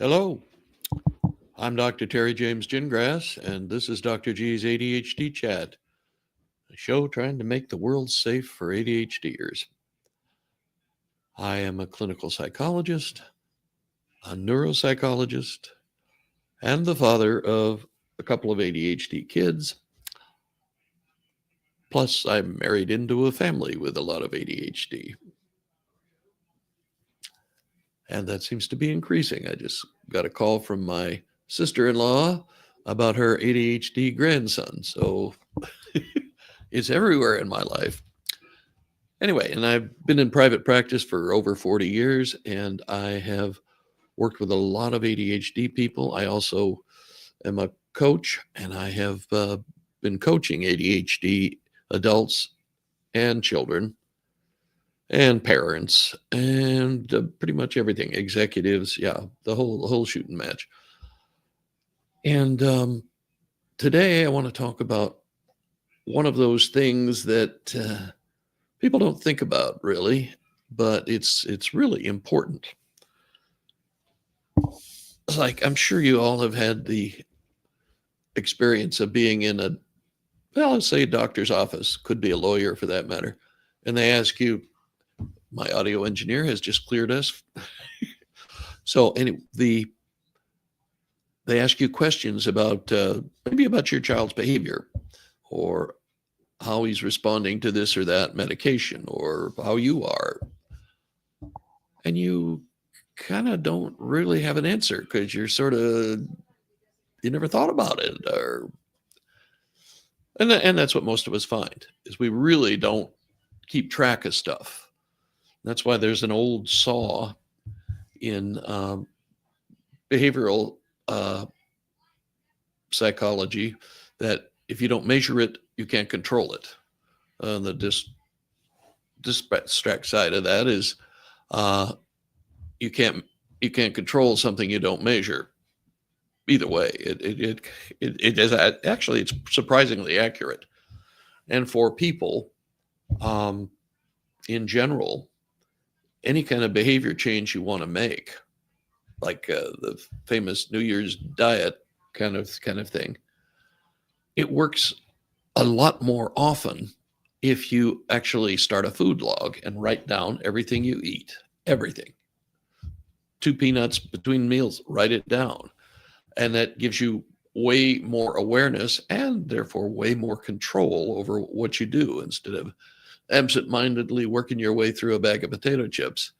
Hello, I'm Dr. Terry James Gingrass, and this is Dr. G's ADHD Chat, a show trying to make the world safe for ADHDers. I am a clinical psychologist, a neuropsychologist, and the father of a couple of ADHD kids. Plus, I'm married into a family with a lot of ADHD. And that seems to be increasing. I just got a call from my sister-in-law about her ADHD grandson. So it's everywhere in my life. Anyway, and I've been in private practice for over 40 years, and I have worked with a lot of ADHD people. I also am a coach, and I have been coaching ADHD adults and children and parents and pretty much everything, executives, yeah, the whole shooting match. And today I want to talk about one of those things that people don't think about really, but it's really important. Like, I'm sure you all have had the experience of being in let's say a doctor's office, could be a lawyer for that matter, and they ask you, my audio engineer has just cleared us. So anyway, they ask you questions about maybe about your child's behavior, or how he's responding to this or that medication, or how you are. And you kind of don't really have an answer because you never thought about it. And that's what most of us find, is we really don't keep track of stuff. That's why there's an old saw in behavioral psychology that if you don't measure it, you can't control it. The distract side of that is you can't control something you don't measure. Either way, it is actually, it's surprisingly accurate. And for people, in general, any kind of behavior change you want to make, like the famous New Year's diet kind of thing, it works a lot more often if you actually start a food log and write down everything you eat, everything. 2 peanuts between meals, write it down. And that gives you way more awareness and therefore way more control over what you do, instead of absent-mindedly working your way through a bag of potato chips.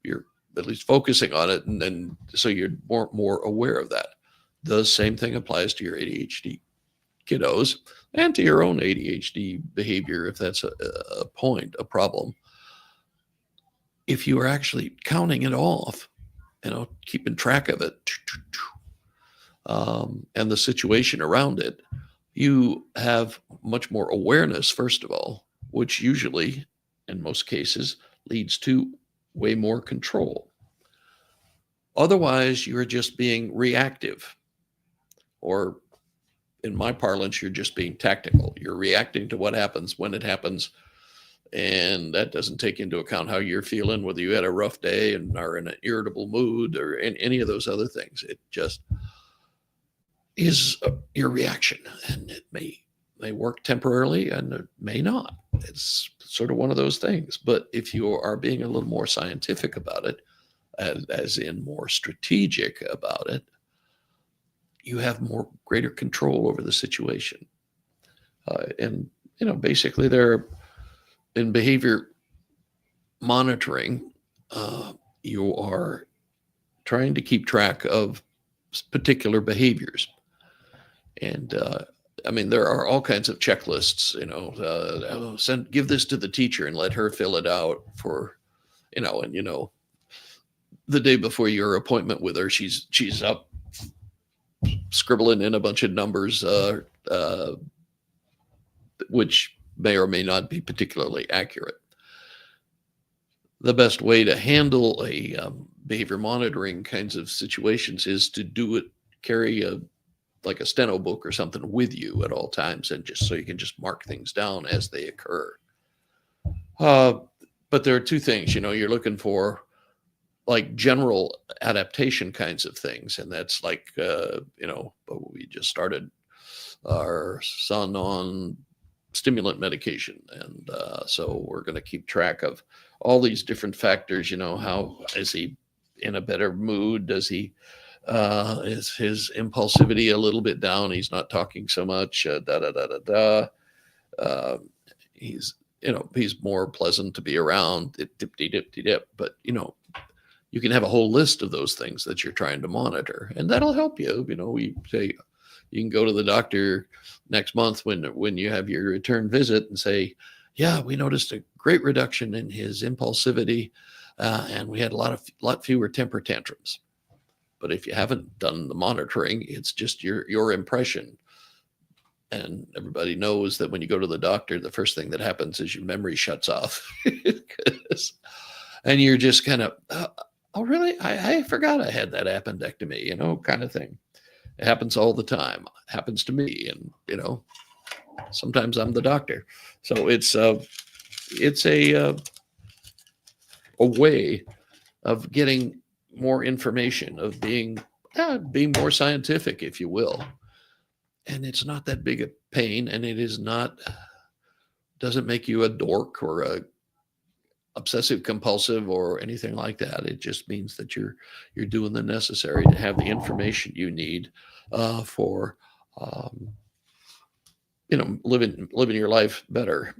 You're at least focusing on it, and then so you're more aware of that. The same thing applies to your ADHD kiddos and to your own ADHD behavior, if that's a problem. If you are actually counting it off, keeping track of it, and the situation around it, you have much more awareness, first of all, which usually, in most cases, leads to way more control. Otherwise, you're just being reactive, or in my parlance, you're just being tactical. You're reacting to what happens when it happens, and that doesn't take into account how you're feeling, whether you had a rough day and are in an irritable mood, or any of those other things. It just is your reaction, and it may work temporarily, and it may not. It's sort of one of those things. But if you are being a little more scientific about it, as in more strategic about it, you have greater control over the situation. And basically, in behavior monitoring, you are trying to keep track of particular behaviors. And there are all kinds of checklists, give this to the teacher and let her fill it out for, the day before your appointment with her, she's up scribbling in a bunch of numbers, which may or may not be particularly accurate. The best way to handle a behavior monitoring kinds of situations is to carry like a steno book or something with you at all times, and just so you can just mark things down as they occur. But there are two things, you're looking for like general adaptation kinds of things. And that's like, we just started our son on stimulant medication. And so we're going to keep track of all these different factors. How is he in a better mood? Does he, is his impulsivity a little bit down? He's not talking so much, da da da da da. Uh, he's more pleasant to be around, dip, dip, dip, dip. But, you can have a whole list of those things that you're trying to monitor, and that'll help you. We say you can go to the doctor next month when you have your return visit and say, yeah, we noticed a great reduction in his impulsivity, and we had a lot fewer temper tantrums. But if you haven't done the monitoring, it's just your impression. And everybody knows that when you go to the doctor, the first thing that happens is your memory shuts off. And you're just kind of, oh, really? I forgot I had that appendectomy, kind of thing. It happens all the time. It happens to me. And, sometimes I'm the doctor. So it's a way of getting more information, of being more scientific, if you will. And it's not that big a pain, and doesn't make you a dork or a obsessive compulsive or anything like that. It just means that you're doing the necessary to have the information you need for living your life better.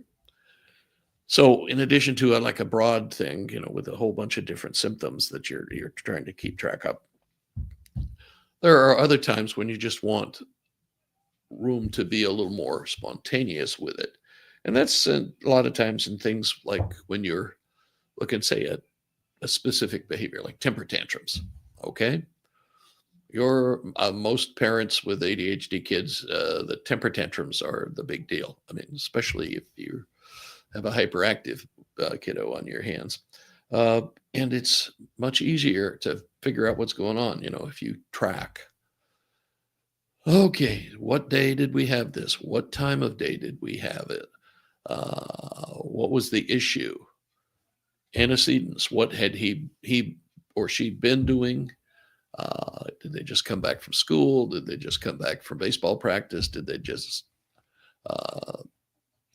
So in addition to like a broad thing, with a whole bunch of different symptoms that you're trying to keep track of, there are other times when you just want room to be a little more spontaneous with it. And that's a lot of times in things like when you're looking, say, at a specific behavior like temper tantrums. Okay. Most parents with ADHD kids, the temper tantrums are the big deal. I mean, especially if you have a hyperactive kiddo on your hands. And it's much easier to figure out what's going on, if you track. Okay, what day did we have this? What time of day did we have it? What was the issue? Antecedents. What had he or she been doing? Did they just come back from school? Did they just come back from baseball practice? Did they just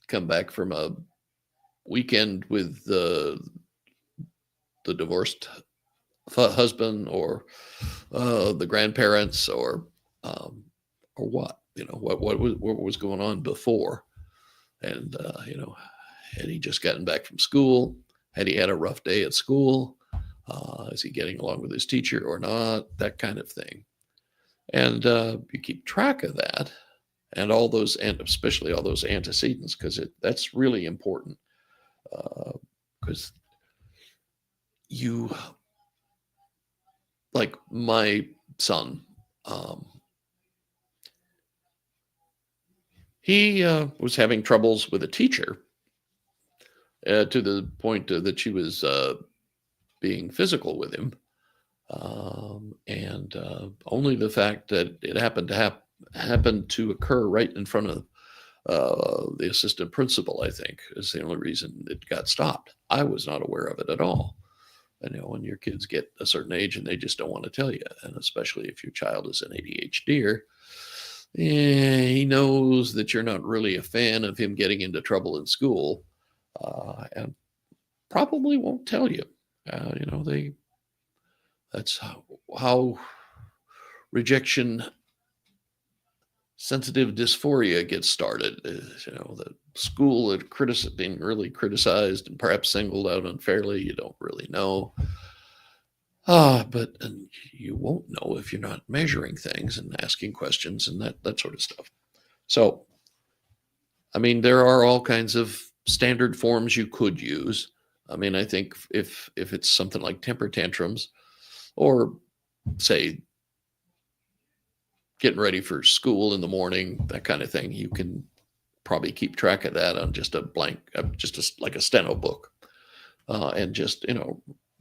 come back from a weekend with the divorced husband or the grandparents or what? What was going on before? And had he just gotten back from school? Had he had a rough day at school? Is he getting along with his teacher or not? That kind of thing. And you keep track of that and all those, and especially all those antecedents, because that's really important. Because like my son, he was having troubles with a teacher to the point that she was being physical with him. And only the fact that it happened to occur right in front of the assistant principal, I think, is the only reason it got stopped. I was not aware of it at all. When your kids get a certain age and they just don't want to tell you, and especially if your child is an ADHDer, he knows that you're not really a fan of him getting into trouble in school, and probably won't tell you. That's how rejection sensitive dysphoria gets started. The school being really criticized and perhaps singled out unfairly. You don't really know. But you won't know if you're not measuring things and asking questions and that sort of stuff. So, I mean, there are all kinds of standard forms you could use. I mean, I think if it's something like temper tantrums, or say getting ready for school in the morning, that kind of thing, you can probably keep track of that on just a blank, like a steno book, and just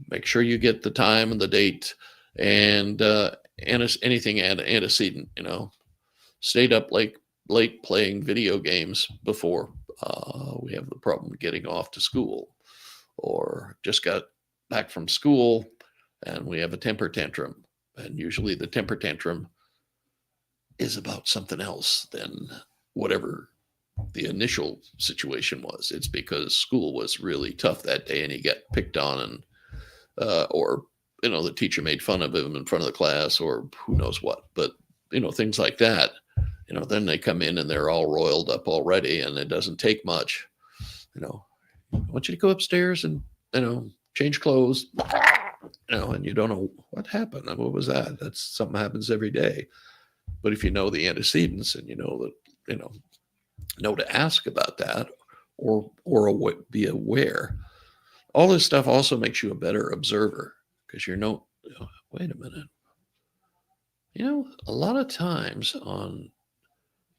make sure you get the time and the date and anything antecedent. Stayed up late playing video games before we have the problem getting off to school, or just got back from school and we have a temper tantrum. And usually the temper tantrum is about something else than whatever the initial situation was. It's because school was really tough that day and he got picked on, and or the teacher made fun of him in front of the class, or who knows what. But things like that. Then they come in and they're all roiled up already, and it doesn't take much. I want you to go upstairs and change clothes. And you don't know what happened. What was that? That's something happens every day. But if you know the antecedents, and know to ask about that, or be aware, all this stuff also makes you a better observer, because wait a minute. A lot of times on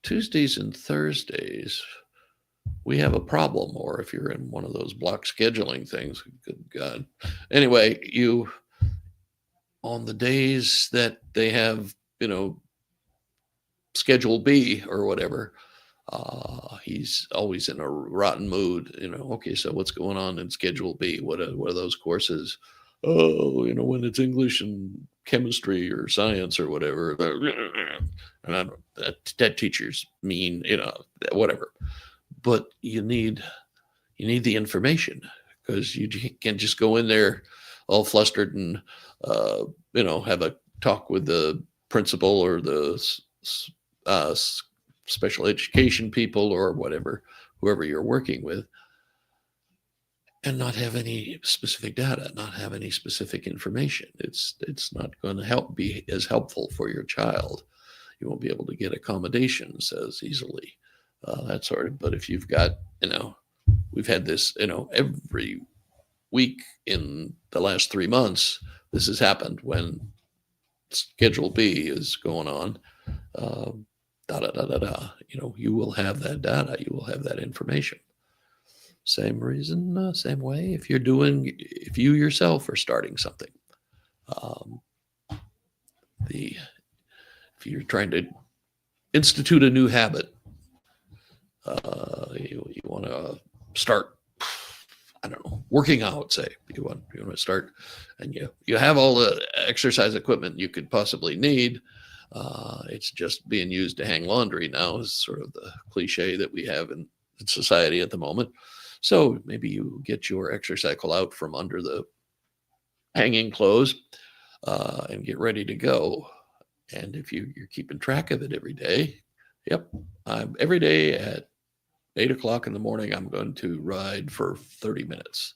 Tuesdays and Thursdays, we have a problem. Or if you're in one of those block scheduling things, good God. Anyway, on the days that they have, Schedule B or whatever, he's always in a rotten mood. Okay, so what's going on in Schedule B? What are those courses? Oh, when it's English and chemistry or science or whatever. And that teacher's mean, whatever. But you need the information, because you can't just go in there all flustered and have a talk with the principal or the special education people or whoever you're working with, and not have any specific data, not have any specific information. It's not going to be as helpful for your child. You won't be able to get accommodations as easily, that sort of. But if you've got, we've had this, every week in the last 3 months, this has happened when Schedule B is going on. You will have that data. You will have that information. Same reason, same way. If you yourself are starting something, if you're trying to institute a new habit, you want to start, I don't know, working out, say. You want to start, and you have all the exercise equipment you could possibly need. It's just being used to hang laundry now, is sort of the cliche that we have in society at the moment. So maybe you get your exercise cycle out from under the hanging clothes, and get ready to go. And if you're keeping track of it every day, every day at 8 o'clock in the morning, I'm going to ride for 30 minutes.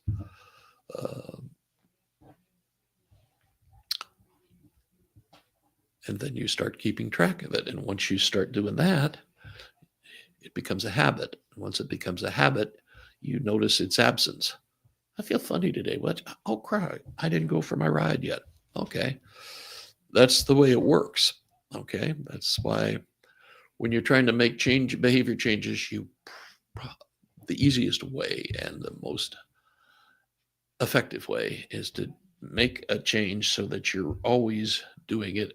And then you start keeping track of it. And once you start doing that, it becomes a habit. And once it becomes a habit, you notice its absence. I feel funny today. What? Oh, crap. I didn't go for my ride yet. Okay. That's the way it works. Okay. That's why when you're trying to make behavior changes, the easiest way and the most effective way is to make a change so that you're always doing it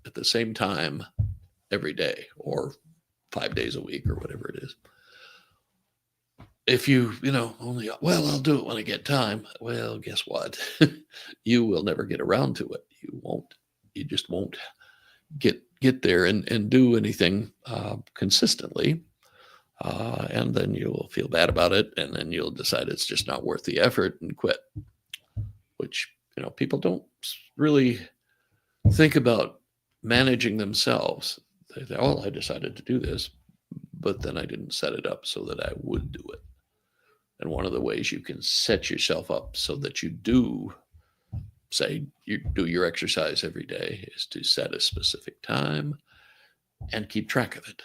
at the same time every day, or 5 days a week, or whatever it is. If you I'll do it when I get time. Well, guess what? You will never get around to it. You just won't get there and do anything consistently. And then you'll feel bad about it, and then you'll decide it's just not worth the effort and quit. Which, people don't really think about managing themselves. They say, oh, I decided to do this, but then I didn't set it up so that I would do it. And one of the ways you can set yourself up so that you do, say, you do your exercise every day, is to set a specific time and keep track of it.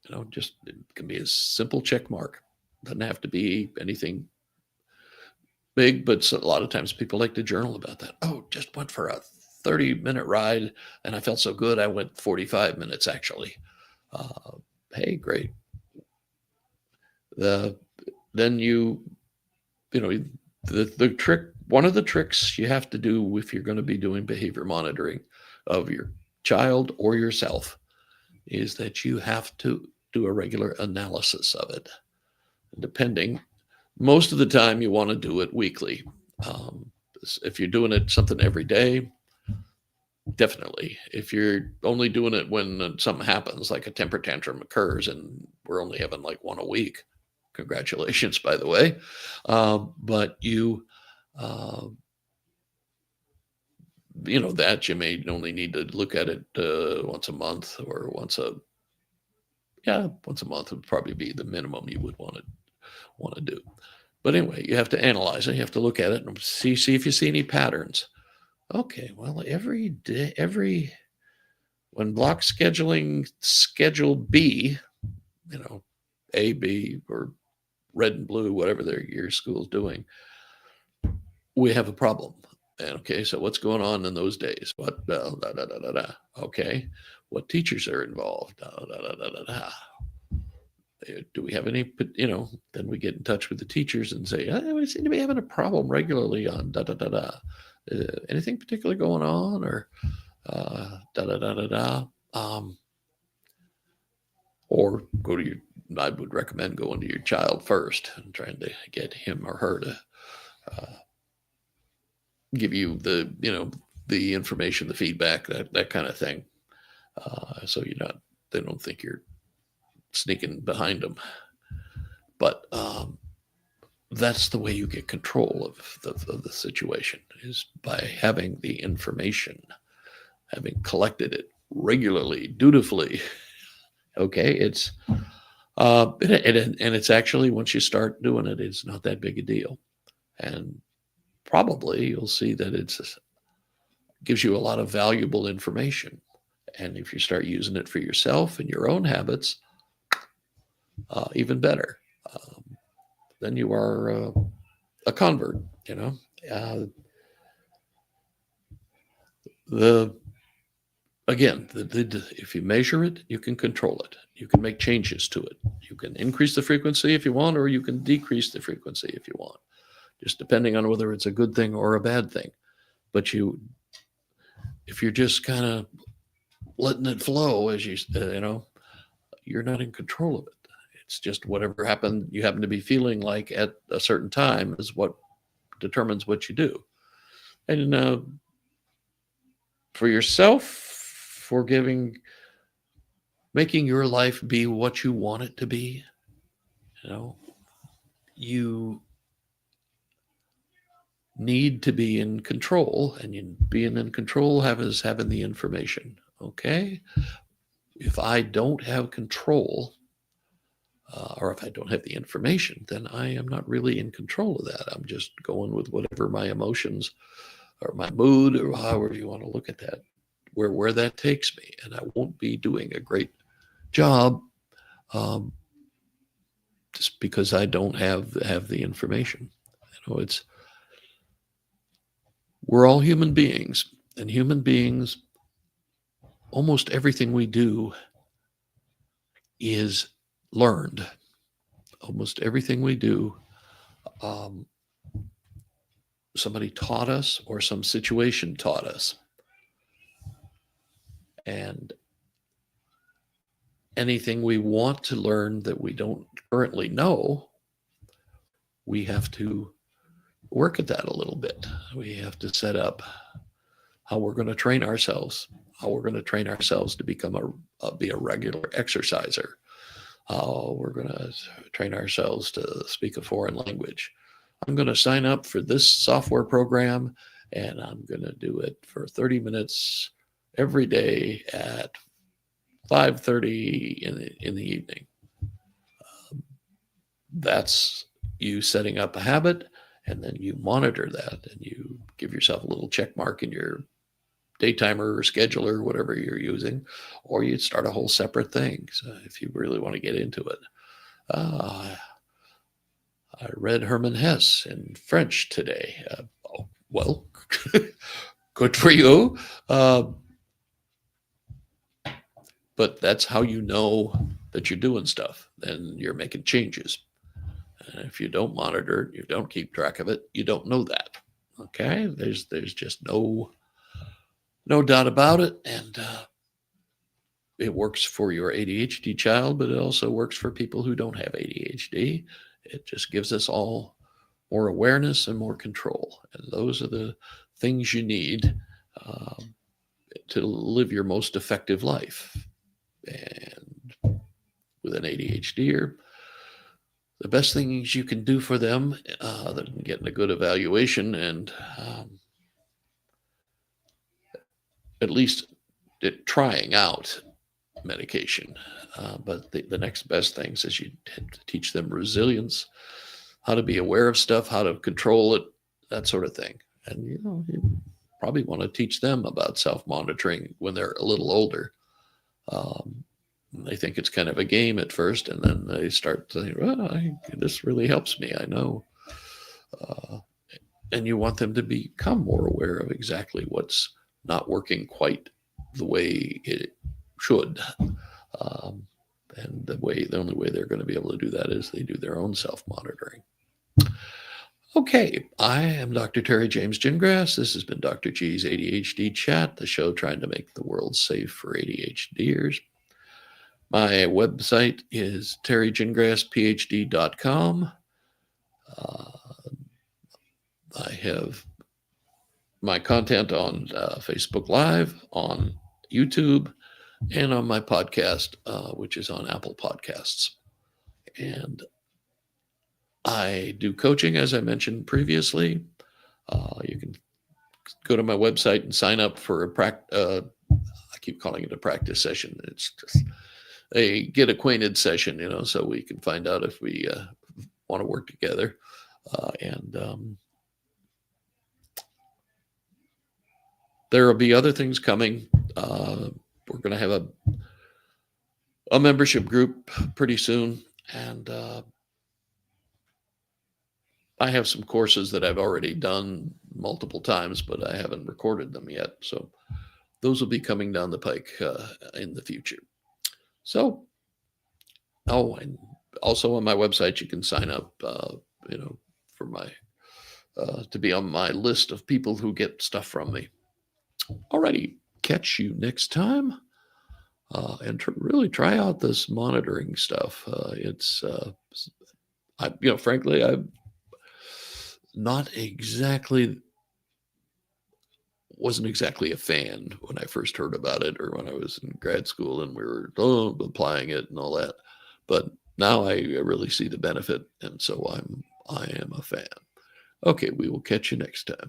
It can be a simple check mark. Doesn't have to be anything big, but a lot of times people like to journal about that. Oh, just went for a 30-minute ride and I felt so good. I went 45 minutes actually. Hey, great. Then the trick, one of the tricks you have to do if you're going to be doing behavior monitoring of your child or yourself is that you have to do a regular analysis of it. Depending, most of the time you want to do it weekly. If you're doing it something every day, definitely. If you're only doing it when something happens, like a temper tantrum occurs, and we're only having like one a week, congratulations, by the way. But uh, that you may only need to look at it once a month, or once a month would probably be the minimum you would want to do. But anyway, you have to analyze it. You have to look at it and see if you see any patterns. Okay, well, every day, when block scheduling schedule B, A, B, or red and blue, whatever your school's doing, we have a problem. And okay, so what's going on in those days? What da, da, da, da, da. Okay, what teachers are involved? Da, da, da, da, da, da. Do we have any? Then we get in touch with the teachers and say, we seem to be having a problem regularly on da da da da. Anything particular going on, or da da da da da? Or go to your. I would recommend going to your child first and trying to get him or her to give you the information, the feedback, that kind of thing, so they don't think you're sneaking behind them. But that's the way you get control of the situation, is by having the information, having collected it regularly, dutifully. Okay, it's and it's actually, once you start doing it, it's not that big a deal, and probably you'll see that it gives you a lot of valuable information. And if you start using it for yourself and your own habits, even better. Then you are a convert. If you measure it, you can control it. You can make changes to it. You can increase the frequency if you want, or you can decrease the frequency if you want, just depending on whether it's a good thing or a bad thing. But if you're just kind of letting it flow, as you're not in control of it. It's just whatever you happen to be feeling like at a certain time is what determines what you do. And for yourself, making your life be what you want it to be, you need to be in control, and being in control is having the information. Okay, if I don't have control, or if I don't have the information, then I am not really in control of that. I'm just going with whatever my emotions or my mood, or however you want to look at that, where that takes me, and I won't be doing a great job just because I don't have the information. We're all human beings, and human beings, almost everything we do is learned. Almost everything we do, somebody taught us, or some situation taught us. And anything we want to learn that we don't currently know, we have to work at that a little bit. We have to set up how we're going to train ourselves, to be a regular exerciser. We're going to train ourselves to speak a foreign language. I'm going to sign up for this software program, and I'm going to do it for 30 minutes every day at 5:30 in the evening. That's you setting up a habit, and then you monitor that, and you give yourself a little check mark in your daytimer or scheduler, whatever you're using, or you'd start a whole separate thing. So if you really want to get into it. I read Hermann Hesse in French today. Well, good for you. But that's how you know that you're doing stuff, and you're making changes. And if you don't monitor it, you don't keep track of it, you don't know that. Okay? There's just no doubt about it. And it works for your ADHD child, but it also works for people who don't have ADHD. It just gives us all more awareness and more control. And those are the things you need to live your most effective life. And with an ADHDer, the best things you can do for them, other than getting a good evaluation and at least trying out medication. But the next best things is you teach them resilience, how to be aware of stuff, how to control it, that sort of thing. And you probably want to teach them about self-monitoring when they're a little older. They think it's kind of a game at first, and then they start to think, well, this really helps me, I know. And you want them to become more aware of exactly what's not working quite the way it should. And the only way they're going to be able to do that is they do their own self-monitoring. Okay, I am Dr. Terry James Gingras. This has been Dr. G's ADHD Chat, the show trying to make the world safe for ADHDers. My website is terrygingrasphd.com. I have my content on Facebook Live, on YouTube, and on my podcast, which is on Apple Podcasts. And I do coaching, as I mentioned previously. You can go to my website and sign up for I keep calling it a practice session. It's just a get acquainted session, so we can find out if we want to work together. And there will be other things coming. We're going to have a membership group pretty soon. And I have some courses that I've already done multiple times, but I haven't recorded them yet. So those will be coming down the pike in the future. So, and also on my website, you can sign up, for my, to be on my list of people who get stuff from me. Alrighty, catch you next time. And really try out this monitoring stuff. Frankly, I'm wasn't exactly a fan when I first heard about it, or when I was in grad school and we were applying it and all that. But now I really see the benefit, and so I am a fan. Okay, we will catch you next time.